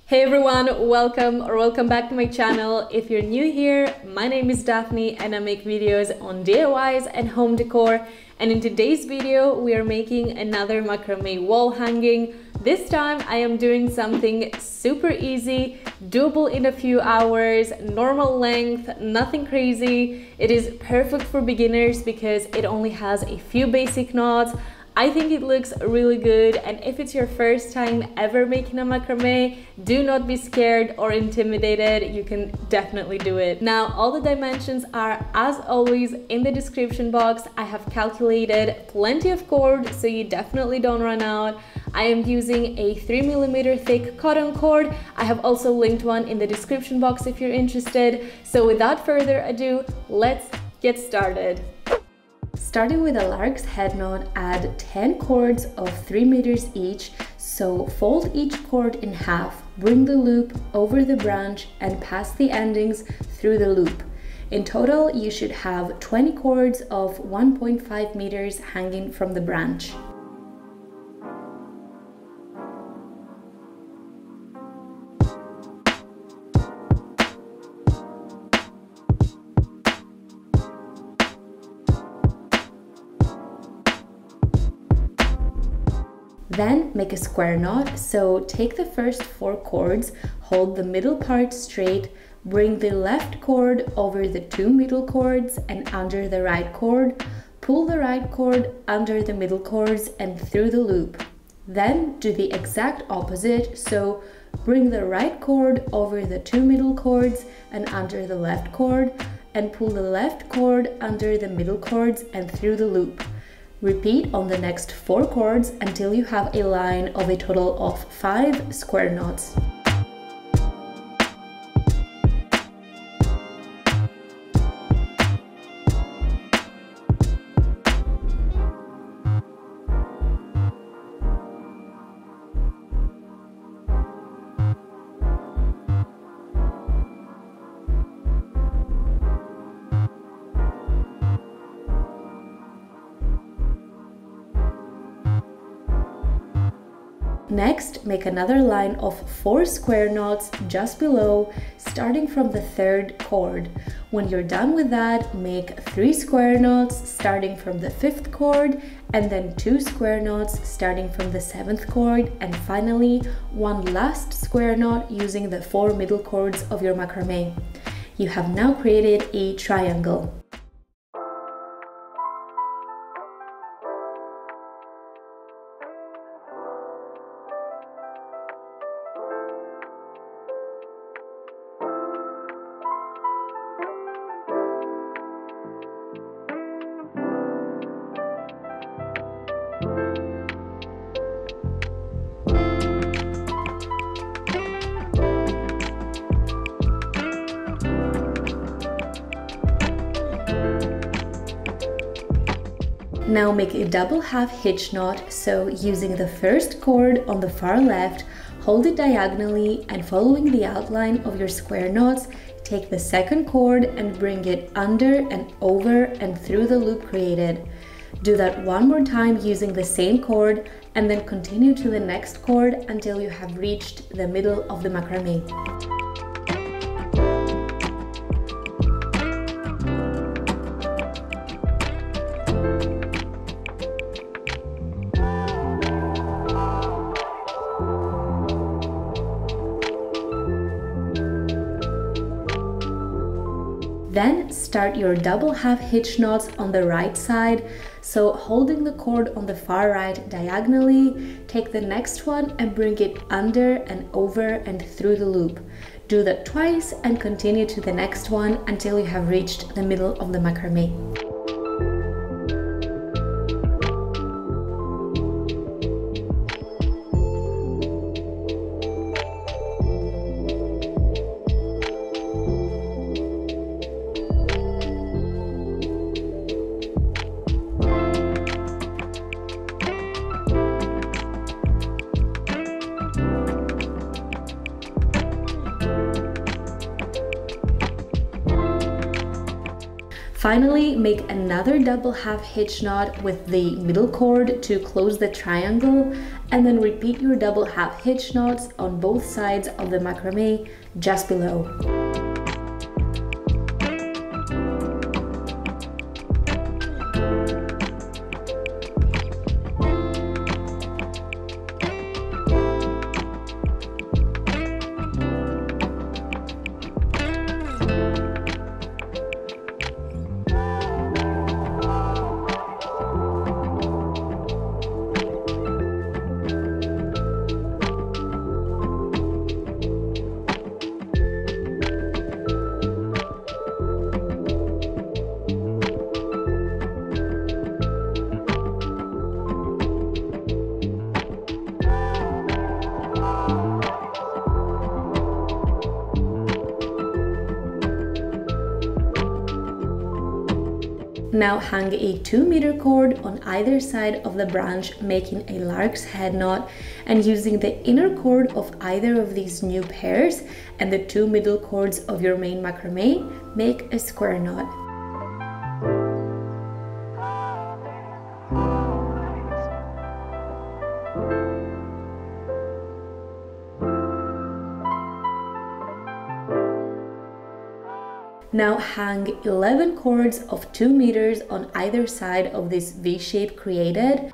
Hey everyone, welcome back to my channel. If you're new here, my name is Daphne and I make videos on DIYs and home decor. And in today's video, we are making another macrame wall hanging. This time I am doing something super easy, doable in a few hours, normal length, nothing crazy. It is perfect for beginners because it only has a few basic knots. I think it looks really good, and if it's your first time ever making a macrame, do not be scared or intimidated. You can definitely do it. Now, all the dimensions are, as always, in the description box. I have calculated plenty of cord, so you definitely don't run out. I am using a 3mm thick cotton cord. I have also linked one in the description box if you're interested. So without further ado, let's get started. Starting with a Larks head knot, add 10 cords of 3 meters each, so fold each cord in half, bring the loop over the branch and pass the endings through the loop. In total, you should have 20 cords of 1.5 meters hanging from the branch. Then make a square knot, so take the first 4 cords, hold the middle part straight, bring the left cord over the 2 middle cords and under the right cord, pull the right cord under the middle cords and through the loop. Then do the exact opposite, so bring the right cord over the 2 middle cords and under the left cord, and pull the left cord under the middle cords and through the loop. Repeat on the next 4 cords until you have a line of a total of 5 square knots. Next, make another line of 4 square knots just below, starting from the 3rd cord. When you're done with that, make 3 square knots starting from the 5th cord, and then 2 square knots starting from the 7th cord, and finally, one last square knot using the 4 middle cords of your macrame. You have now created a triangle. Now make a double half hitch knot, so using the first cord on the far left, hold it diagonally and following the outline of your square knots, take the second cord and bring it under and over and through the loop created. Do that one more time using the same cord and then continue to the next cord until you have reached the middle of the macrame. Then start your double half hitch knots on the right side, so holding the cord on the far right diagonally, take the next one and bring it under and over and through the loop. Do that twice and continue to the next one until you have reached the middle of the macrame. Finally, make another double half hitch knot with the middle cord to close the triangle, and then repeat your double half hitch knots on both sides of the macrame just below. Now hang a 2-meter cord on either side of the branch, making a lark's head knot, and using the inner cord of either of these new pairs and the 2 middle cords of your main macrame, make a square knot. Now hang 11 cords of 2 meters on either side of this V shape created.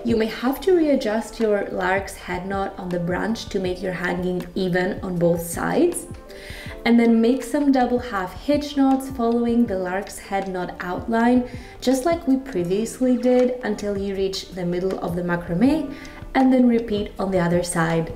You may have to readjust your lark's head knot on the branch to make your hanging even on both sides. And then make some double half hitch knots following the lark's head knot outline, just like we previously did, until you reach the middle of the macrame, and then repeat on the other side.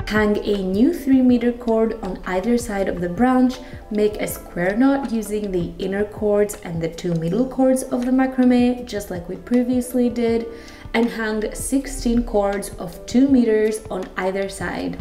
Hang a new 3-meter cord on either side of the branch, make a square knot using the inner cords and the 2 middle cords of the macrame, just like we previously did, and hang 16 cords of 2 meters on either side.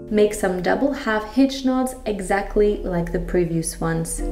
Make some double half hitch knots exactly like the previous ones.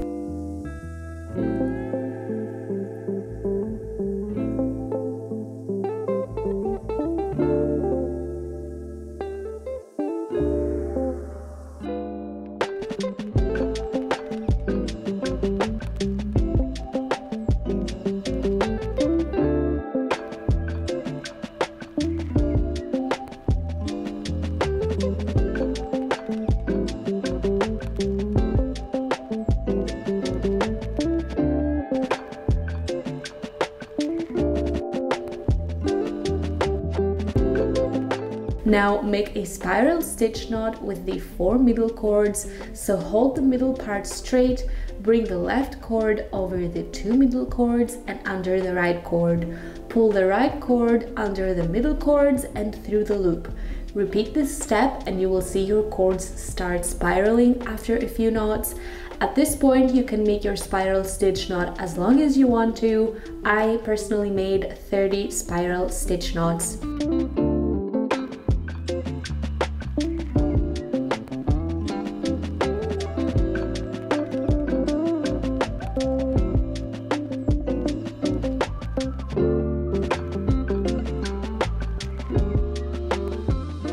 Now make a spiral stitch knot with the 4 middle cords, so hold the middle part straight, bring the left cord over the 2 middle cords and under the right cord. Pull the right cord under the middle cords and through the loop. Repeat this step and you will see your cords start spiraling after a few knots. At this point you can make your spiral stitch knot as long as you want to. I personally made 30 spiral stitch knots.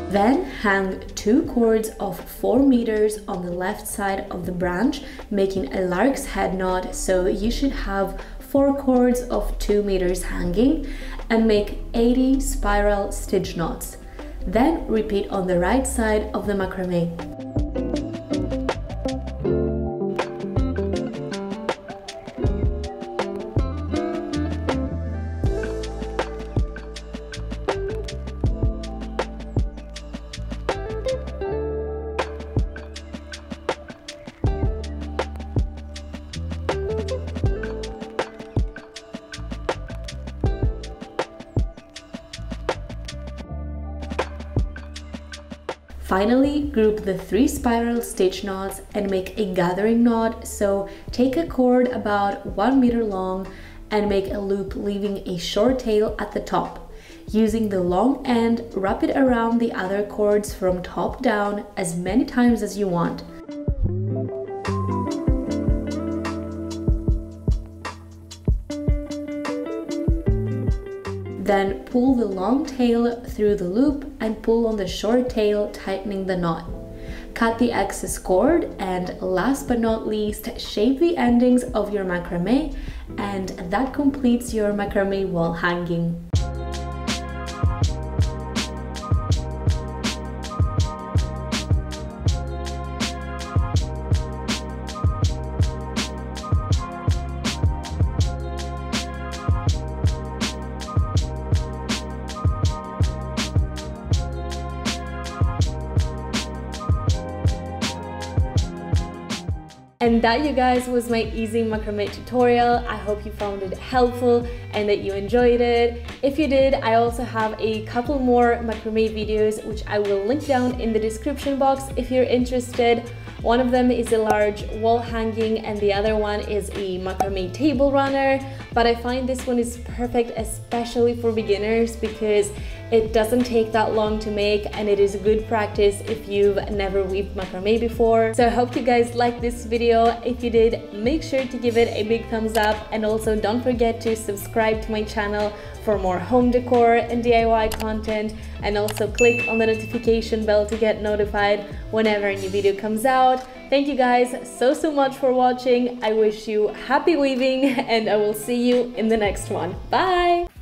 Then hang 2 cords of 4 meters on the left side of the branch, making a lark's head knot, so you should have 4 cords of 2 meters hanging, and make 80 spiral stitch knots. Then repeat on the right side of the macrame. Finally, group the 3 spiral stitch knots and make a gathering knot. So take a cord about 1 meter long and make a loop, leaving a short tail at the top. Using the long end, wrap it around the other cords from top down as many times as you want. Then pull the long tail through the loop and pull on the short tail, tightening the knot. Cut the excess cord, and last but not least, shape the endings of your macrame, and that completes your macrame wall hanging. And that, you guys, was my easy macrame tutorial. I hope you found it helpful and that you enjoyed it. If you did, I also have a couple more macrame videos which I will link down in the description box if you're interested. One of them is a large wall hanging and the other one is a macrame table runner, but I find this one is perfect especially for beginners because it doesn't take that long to make and it is a good practice if you've never weaved macrame before. So I hope you guys liked this video. If you did, make sure to give it a big thumbs up, and also don't forget to subscribe to my channel for more home decor and DIY content, and also click on the notification bell to get notified whenever a new video comes out. Thank you guys so much for watching. I wish you happy weaving and I will see you in the next one. Bye!